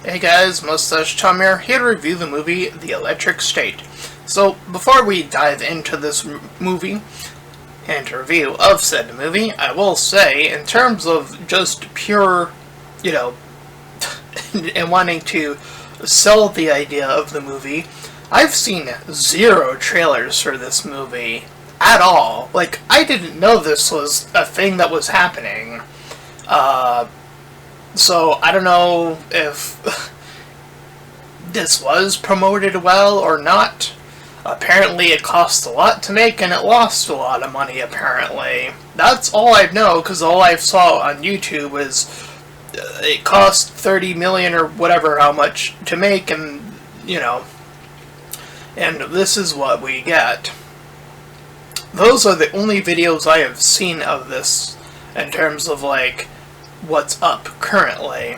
Hey guys, Mustached here to review the movie The Electric State. So, before we dive into this movie and review of said movie, I will say, in terms of just pure, and wanting to sell the idea of the movie, I've seen zero trailers for this movie at all. Like, I didn't know this was a thing that was happening. So, I don't know if this was promoted well or not. Apparently it cost a lot to make and it lost a lot of money, apparently. That's all I know, because all I saw on YouTube is it cost 30 million or whatever how much to make, and, and this is what we get. Those are the only videos I have seen of this in terms of, like, what's up currently.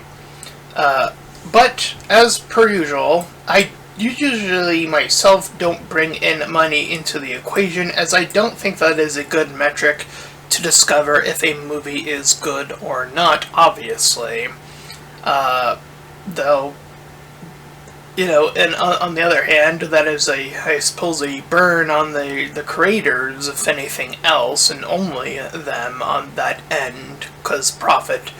But, as per usual, I usually myself don't bring in money into the equation, as I don't think that is a good metric to discover if a movie is good or not, obviously. Though, and on the other hand, that is I suppose, a burn on the creators, if anything else, and only them on that end, because profit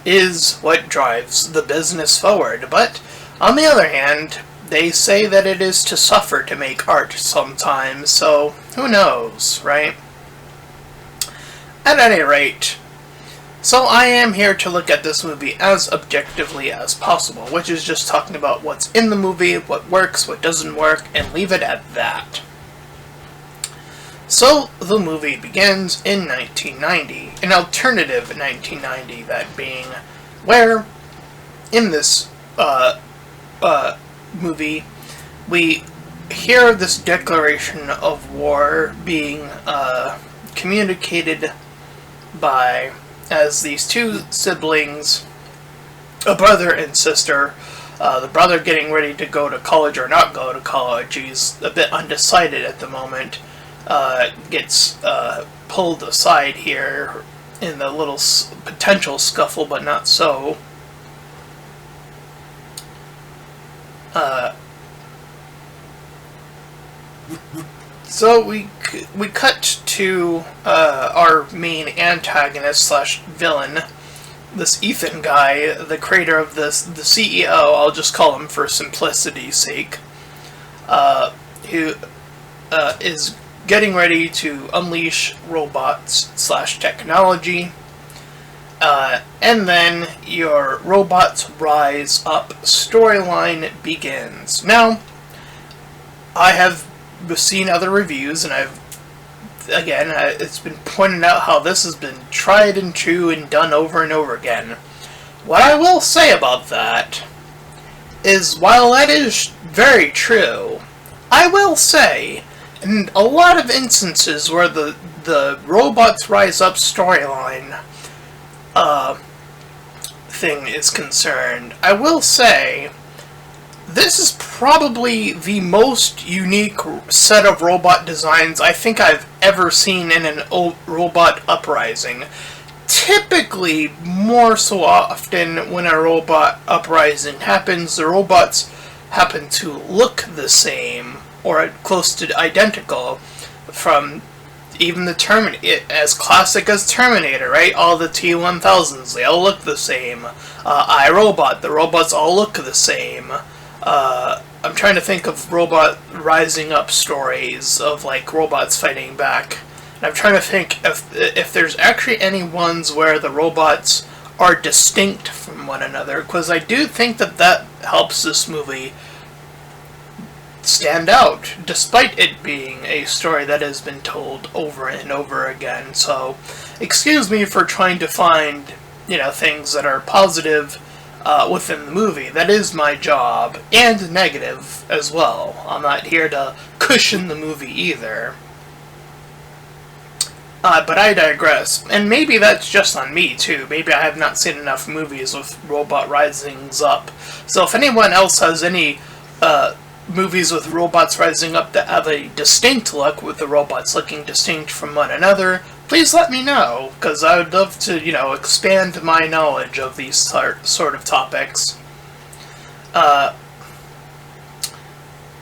is what drives the business forward. But, on the other hand, they say that it is to suffer to make art sometimes, so who knows, right? At any rate, so I am here to look at this movie as objectively as possible, which is just talking about what's in the movie, what works, what doesn't work, and leave it at that. So, the movie begins in 1990, an alternative 1990, that being where, in this movie, we hear this declaration of war being communicated by, as these two siblings, a brother and sister, the brother getting ready to go to college or not go to college, he's a bit undecided at the moment, gets pulled aside here in the little potential scuffle, but not so. So we cut to our main antagonist slash villain, this Ethan guy, the creator of this, the CEO, I'll just call him for simplicity's sake, who is getting ready to unleash robots slash technology, and then your Robots Rise Up storyline begins. Now, I have seen other reviews, and it's been pointed out how this has been tried and true and done over and over again. What I will say about that is, while that is very true, I will say, in a lot of instances where the Robots Rise Up storyline thing is concerned, I will say this is probably the most unique set of robot designs I think I've ever seen in an robot uprising. Typically, more so often when a robot uprising happens, the robots happen to look the same, or close to identical, from even the as classic as Terminator, right? All the T-1000s, they all look the same. iRobot, the robots all look the same. I'm trying to think of robot rising up stories of, like, robots fighting back. And I'm trying to think if there's actually any ones where the robots are distinct from one another, because I do think that helps this movie stand out, despite it being a story that has been told over and over again. So, excuse me for trying to find, things that are positive within the movie. That is my job, and negative as well. I'm not here to cushion the movie either. But I digress. And maybe that's just on me, too. Maybe I have not seen enough movies with robot risings up. So if anyone else has any movies with robots rising up that have a distinct look, with the robots looking distinct from one another, please let me know, because I would love to, expand my knowledge of these sort of topics.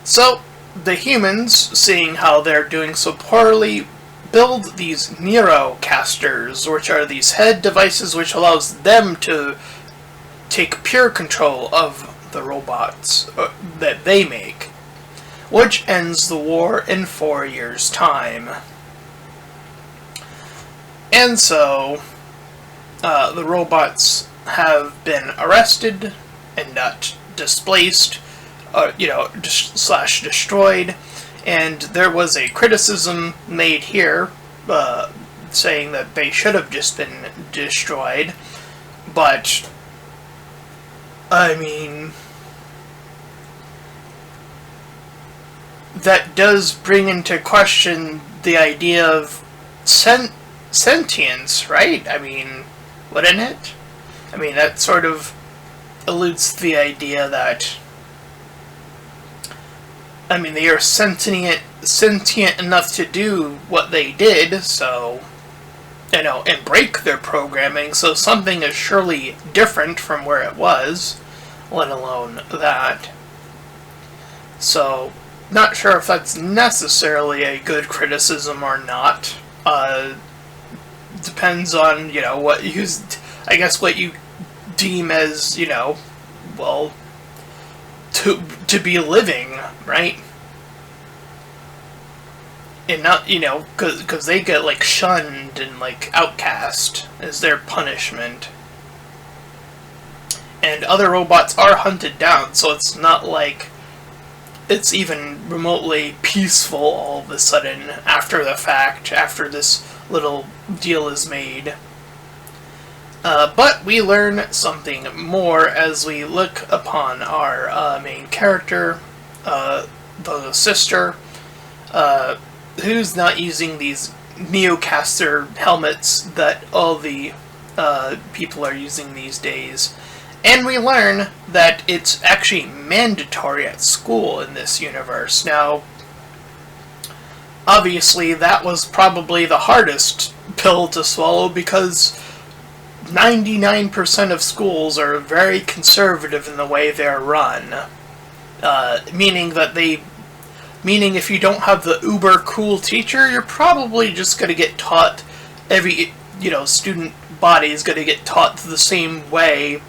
So, the humans, seeing how they're doing so poorly, build these Neurocasters, which are these head devices which allows them to take pure control of the robots that they make, which ends the war in 4 years' time. And so, the robots have been arrested and not displaced, slash destroyed, and there was a criticism made here, saying that they should have just been destroyed, but, I mean, that does bring into question the idea of sentience, right? I mean, wouldn't it? I mean, that sort of alludes to the idea that, I mean, they are sentient enough to do what they did, so, and break their programming, so something is surely different from where it was, let alone that. So, not sure if that's necessarily a good criticism or not. Depends on, what you, I guess what you deem as, well, to be living, right? And not, because they get, like, shunned and, like, outcast as their punishment. And other robots are hunted down, so it's not like it's even remotely peaceful all of a sudden after the fact, after this little deal is made. But we learn something more as we look upon our main character, the sister, who's not using these Neocaster helmets that all the people are using these days. And we learn that it's actually mandatory at school in this universe. Now, obviously that was probably the hardest pill to swallow because 99% of schools are very conservative in the way they're run. Meaning if you don't have the uber cool teacher, you're probably just going to get taught, every, student body is going to get taught the same way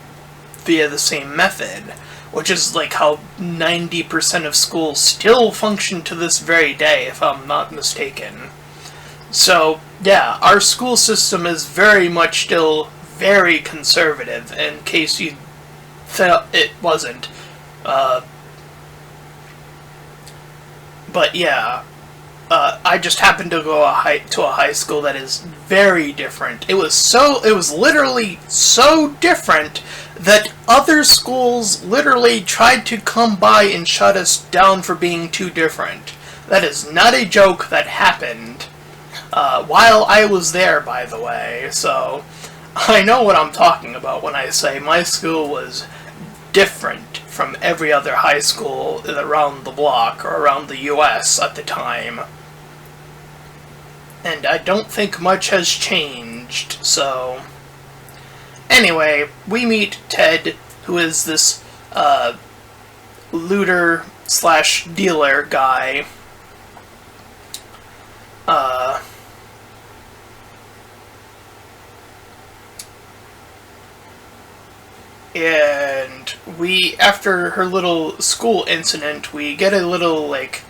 via the same method, which is like how 90% of schools still function to this very day, if I'm not mistaken. So, yeah, our school system is very much still very conservative, in case you thought it wasn't. But yeah, I just happened to go to a high school that is very different. It was literally so different that other schools literally tried to come by and shut us down for being too different. That is not a joke that happened. While I was there, by the way, so I know what I'm talking about when I say my school was different from every other high school around the block or around the US at the time. And I don't think much has changed, so... Anyway, we meet Ted, who is this, looter/dealer guy. And we, after her little school incident, we get a little, like,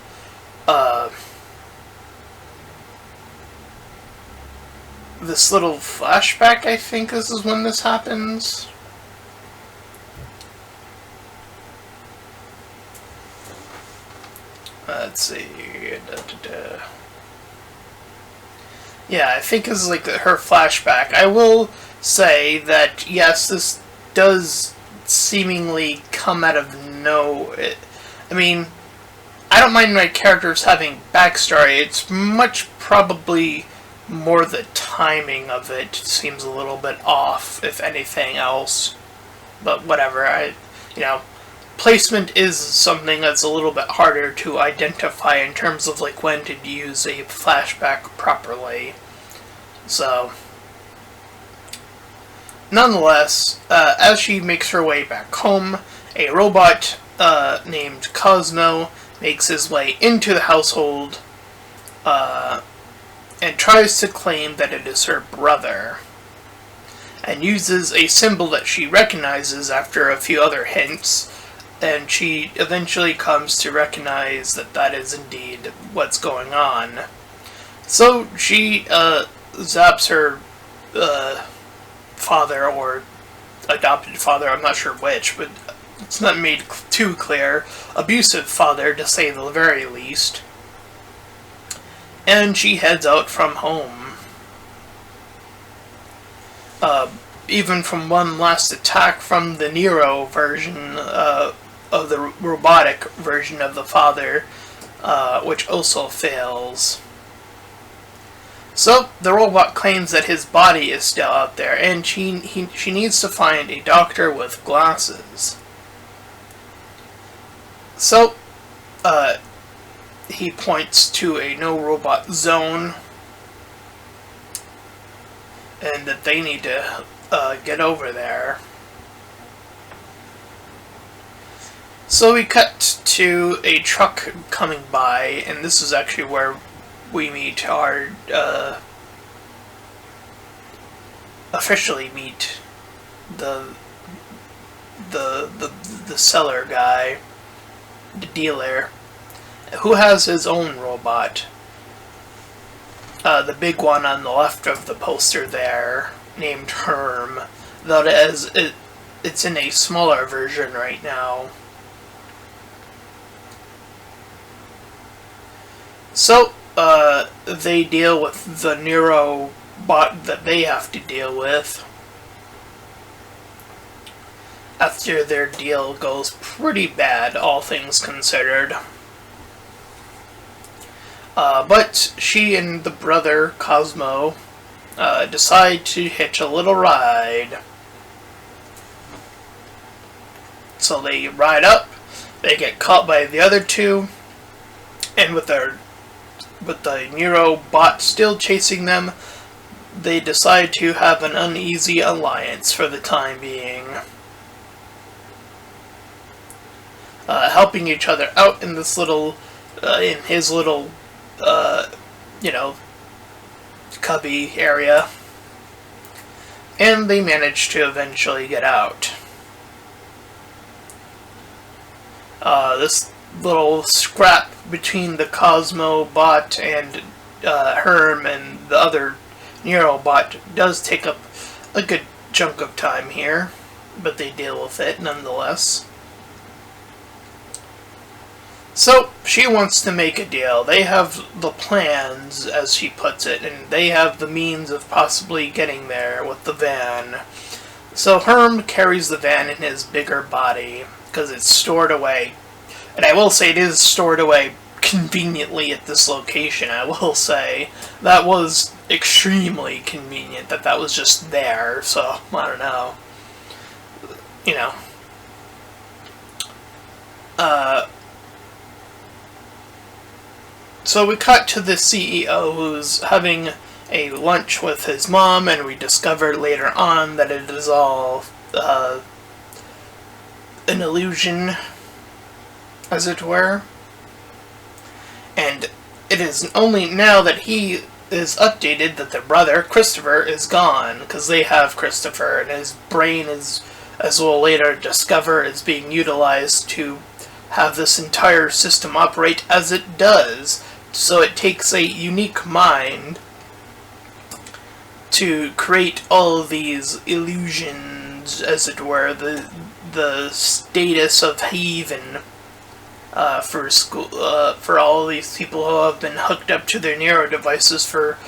this little flashback, I think this is when this happens. Let's see. Yeah, I think this is like her flashback. I will say that, yes, this does seemingly come out of I mean, I don't mind my characters having backstory. It's much probably more the timing of it seems a little bit off, if anything else. But whatever, placement is something that's a little bit harder to identify in terms of like when to use a flashback properly. So, nonetheless, as she makes her way back home, a robot named Cosmo makes his way into the household and tries to claim that it is her brother, and uses a symbol that she recognizes after a few other hints, and she eventually comes to recognize that that is indeed what's going on. So she zaps her father, or adopted father, I'm not sure which, but it's not made too clear, abusive father to say the very least, and she heads out from home. Even from one last attack from the Nero version of the robotic version of the father, which also fails. So the robot claims that his body is still out there, and she needs to find a doctor with glasses. So he points to a no-robot zone, and that they need to get over there. So we cut to a truck coming by, and this is actually where we meet our officially meet the seller guy, the dealer, who has his own robot. The big one on the left of the poster there, named Herm, though it's in a smaller version right now. So, they deal with the Nero bot that they have to deal with. After their deal goes pretty bad, all things considered. But she and the brother, Cosmo, decide to hitch a little ride. So they ride up, they get caught by the other two, and with the Nero bot still chasing them, they decide to have an uneasy alliance for the time being. Helping each other out in this little, in his little, cubby area. And they manage to eventually get out. This little scrap between the Cosmo bot and Herm and the other Nero bot does take up a good chunk of time here, but they deal with it nonetheless. So, she wants to make a deal. They have the plans, as she puts it, and they have the means of possibly getting there with the van. So Herm carries the van in his bigger body, because it's stored away. And I will say it is stored away conveniently at this location, I will say. That was extremely convenient that that was just there, so, I don't know. So we cut to the CEO who's having a lunch with his mom, and we discover later on that it is all an illusion, as it were. And it is only now that he is updated that the brother, Christopher, is gone, because they have Christopher, and his brain is, as we'll later discover, is being utilized to have this entire system operate as it does. So it takes a unique mind to create all of these illusions, as it were, the status of heathen for school, for all these people who have been hooked up to their Nero devices for,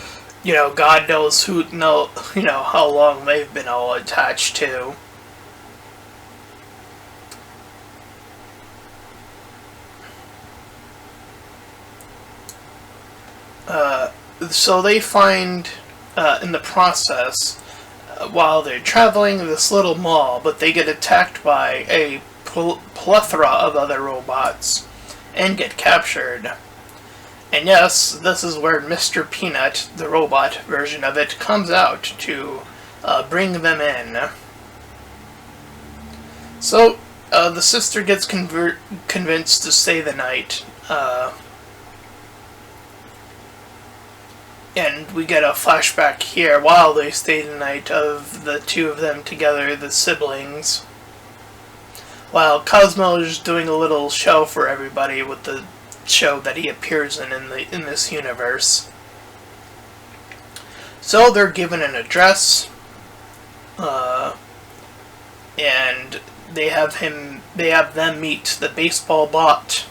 God knows how long they've been all attached to. So they find, in the process, while they're traveling this little mall, but they get attacked by a plethora of other robots and get captured. And yes, this is where Mr. Peanut, the robot version of it, comes out to bring them in. So, the sister gets convinced to stay the night. And we get a flashback here while they stay the night of the two of them together, the siblings. While Cosmo is doing a little show for everybody with the show that he appears in this universe. So they're given an address, and they have them meet the baseball bot,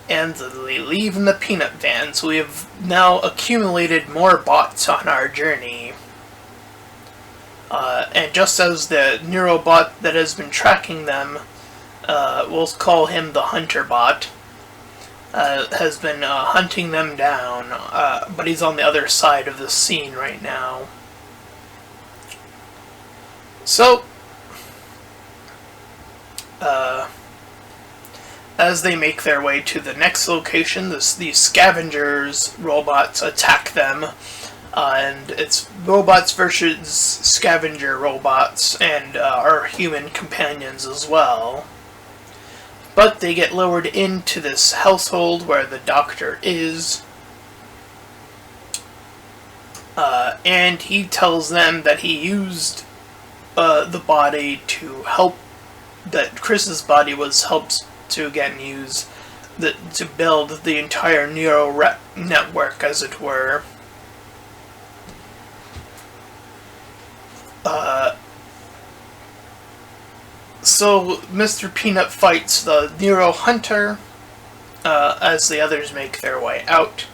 and they leave in the peanut van. So we have now accumulated more bots on our journey. And just as the Neurobot that has been tracking them, we'll call him the Hunter Bot, has been hunting them down, but he's on the other side of the scene right now. So, as they make their way to the next location, these scavengers robots attack them, and it's robots versus scavenger robots, and our human companions as well. But they get lowered into this household where the doctor is, and he tells them that he used the body to help, that Chris's body was helped to again use to build the entire neural network, as it were. So Mr. Peanut fights the Nero Hunter as the others make their way out,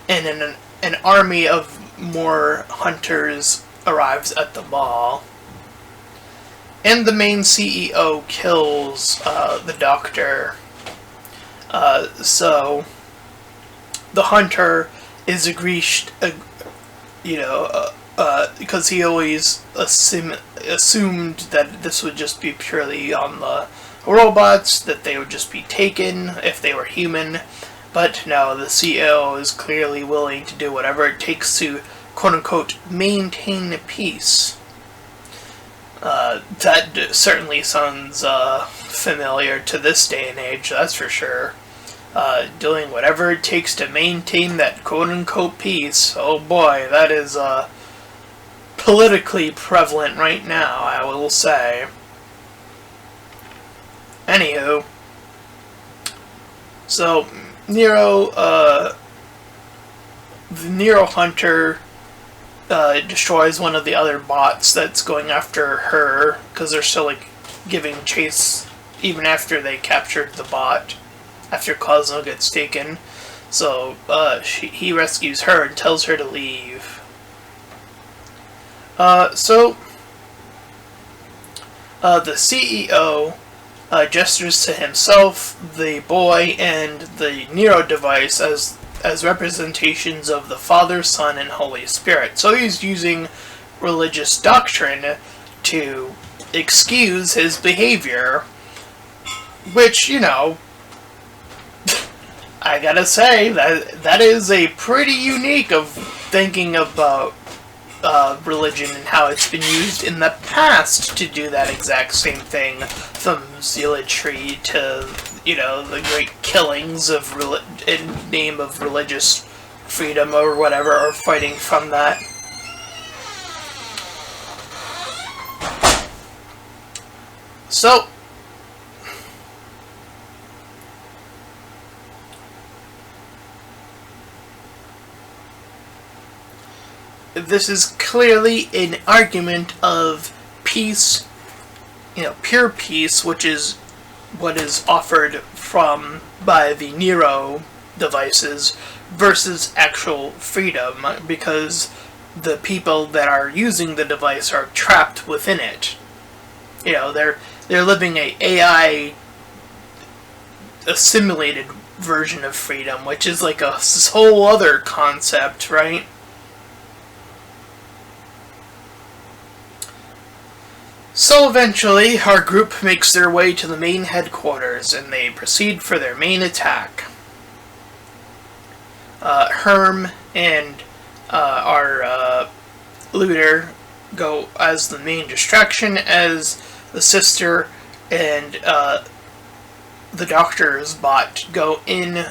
and an army of more hunters arrives at the mall. And the main CEO kills the doctor. So the hunter is because he always assumed that this would just be purely on the robots, that they would just be taken if they were human. But no, the CEO is clearly willing to do whatever it takes to, quote-unquote, maintain peace. That certainly sounds familiar to this day and age, that's for sure. Doing whatever it takes to maintain that quote-unquote peace. Oh boy, that is politically prevalent right now, I will say. Anywho, so the Nero Hunter destroys one of the other bots that's going after her, because they're still giving chase even after they captured the bot, after Cosmo gets taken. So he rescues her and tells her to leave. So the CEO gestures to himself, the boy, and the Nero device as representations of the Father, Son, and Holy Spirit. So he's using religious doctrine to excuse his behavior, which, I gotta say, that is a pretty unique of thinking about religion and how it's been used in the past to do that exact same thing, from zealotry to, the great killings of in name of religious freedom or whatever, or fighting from that. So, this is clearly an argument of peace, pure peace, which is what is offered by the Nero devices, versus actual freedom, because the people that are using the device are trapped within it. They're living a AI assimilated version of freedom, which is like a whole other concept, right? So eventually, our group makes their way to the main headquarters, and they proceed for their main attack. Herm and our looter go as the main distraction, as the sister and the doctor's bot go in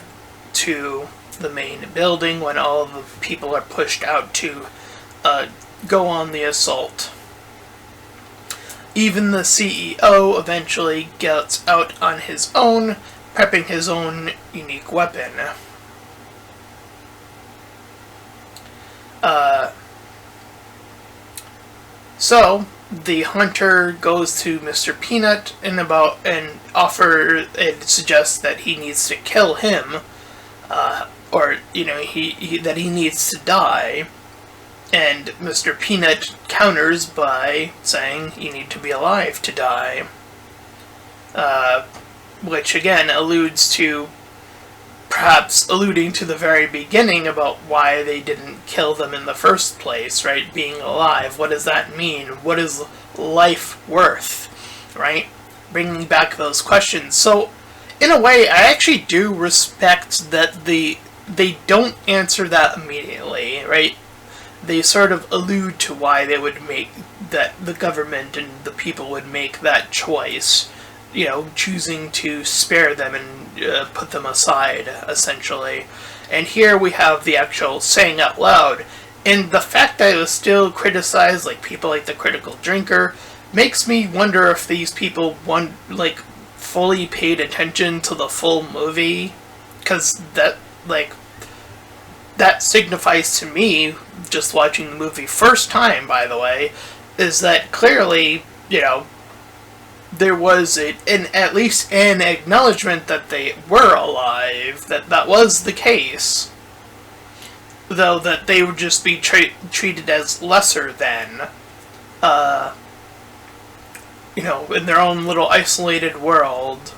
to the main building when all of the people are pushed out to go on the assault. Even the CEO eventually gets out on his own, prepping his own unique weapon. So the hunter goes to Mr. Peanut and suggests that he needs to kill him, or that he needs to die. And Mr. Peanut counters by saying you need to be alive to die, which again perhaps alluding to the very beginning about why they didn't kill them in the first place, right? Being alive, what does that mean? What is life worth, right? Bringing back those questions. So, in a way, I actually do respect that they don't answer that immediately, right? They sort of allude to why they would make that, the government and the people would make that choice, choosing to spare them and put them aside, essentially. And here we have the actual saying out loud. And the fact that it was still criticized, like people like the Critical Drinker, makes me wonder if these people fully paid attention to the full movie. Because that signifies to me, just watching the movie first time, by the way, is that clearly, there was at least an acknowledgement that they were alive, that was the case. Though that they would just be treated as lesser than, in their own little isolated world,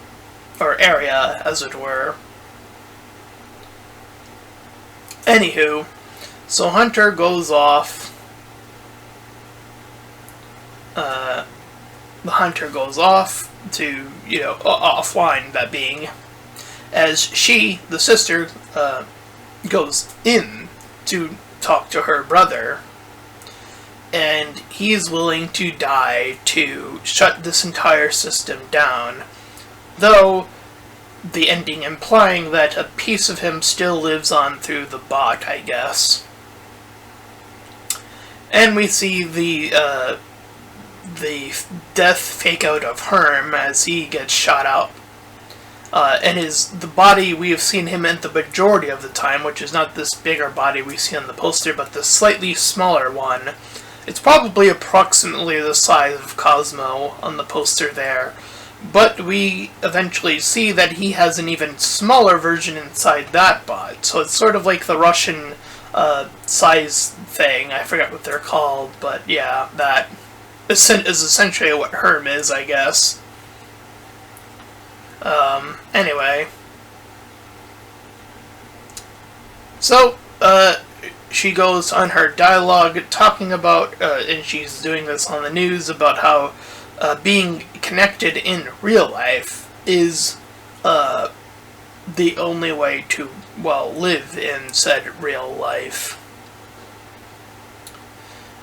or area, as it were. Anywho, so Hunter goes off. The hunter goes off to, offline, that being, as she, the sister, goes in to talk to her brother, and he's willing to die to shut this entire system down, though the ending implying that a piece of him still lives on through the bot, I guess. And we see the death fake out of Herm as he gets shot out. And the body, we have seen him in the majority of the time, which is not this bigger body we see on the poster, but the slightly smaller one. It's probably approximately the size of Cosmo on the poster there. But we eventually see that he has an even smaller version inside that bot. So it's sort of like the Russian size thing. I forget what they're called, but yeah, that is essentially what Herm is, I guess. Anyway. So, she goes on her dialogue talking about, and she's doing this on the news, about how being connected in real life is the only way to, live in said real life.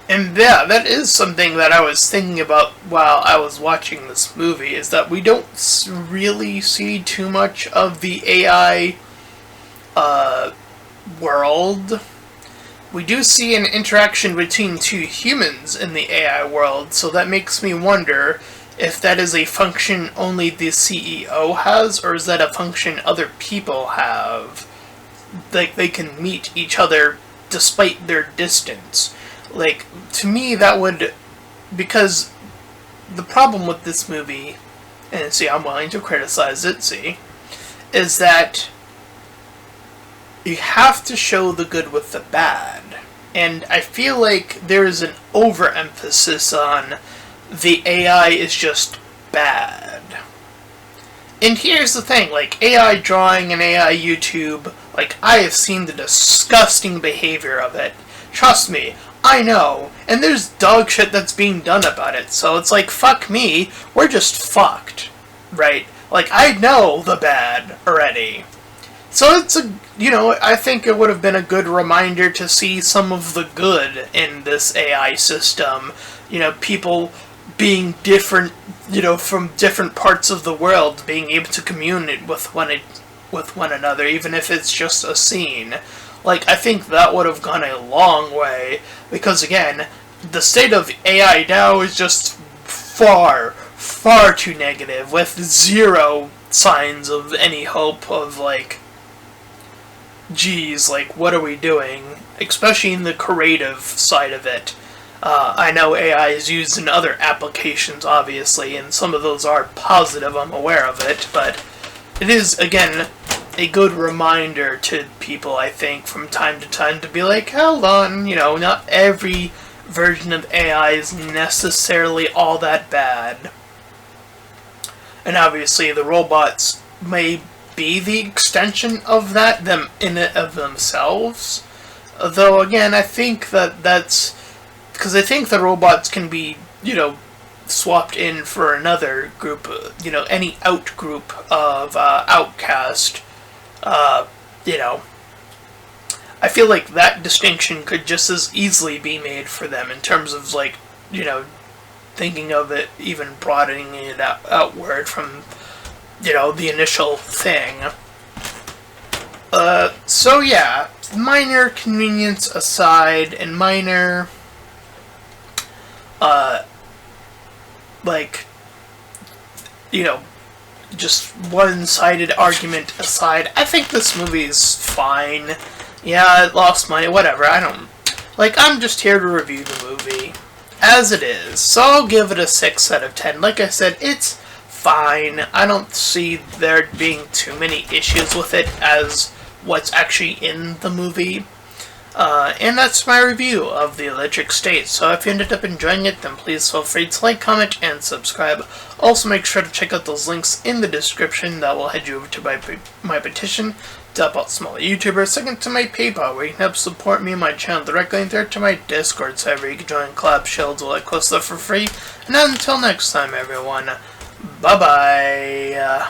And yeah, that is something that I was thinking about while I was watching this movie, is that we don't really see too much of the AI world. We do see an interaction between two humans in the AI world, so that makes me wonder if that is a function only the CEO has, or is that a function other people have? Like, they can meet each other despite their distance. Like, to me, that would... Because the problem with this movie, and see, I'm willing to criticize it, see, is that you have to show the good with the bad. And I feel like there's an overemphasis on the AI is just bad. And here's the thing, like, AI drawing and AI YouTube, like, I have seen the disgusting behavior of it. Trust me, I know. And there's dog shit that's being done about it. So it's like, fuck me, we're just fucked. Right? Like, I know the bad already. So it's I think it would have been a good reminder to see some of the good in this AI system. People being different, from different parts of the world, being able to communicate with one another, even if it's just a scene. Like, I think that would have gone a long way, because again, the state of AI now is just far, far too negative, with zero signs of any hope of, like, geez, like, what are we doing? Especially in the creative side of it. I know AI is used in other applications, obviously, and some of those are positive, I'm aware of it, but it is, again, a good reminder to people, I think, from time to time to be like, hold on, not every version of AI is necessarily all that bad. And obviously the robots may be the extension of that, them in and of themselves. Though, again, I think that's because I think the robots can be, swapped in for another group, any out group of outcast. I feel like that distinction could just as easily be made for them in terms of, like, thinking of it, even broadening it outward from, the initial thing. So yeah, minor convenience aside, and minor, just one-sided argument aside, I think this movie's fine. Yeah, it lost money, whatever, I'm just here to review the movie as it is, so I'll give it a 6 out of 10. Like I said, it's fine. I don't see there being too many issues with it as what's actually in the movie. And that's my review of The Electric State. So if you ended up enjoying it, then please feel free to like, comment, and subscribe. Also make sure to check out those links in the description that will head you over to my petition to help out smaller YouTubers. Second to my PayPal, where you can help support me and my channel directly. And third to my Discord server, you can join collab shields all that cool stuff for free. And until next time, everyone, bye-bye.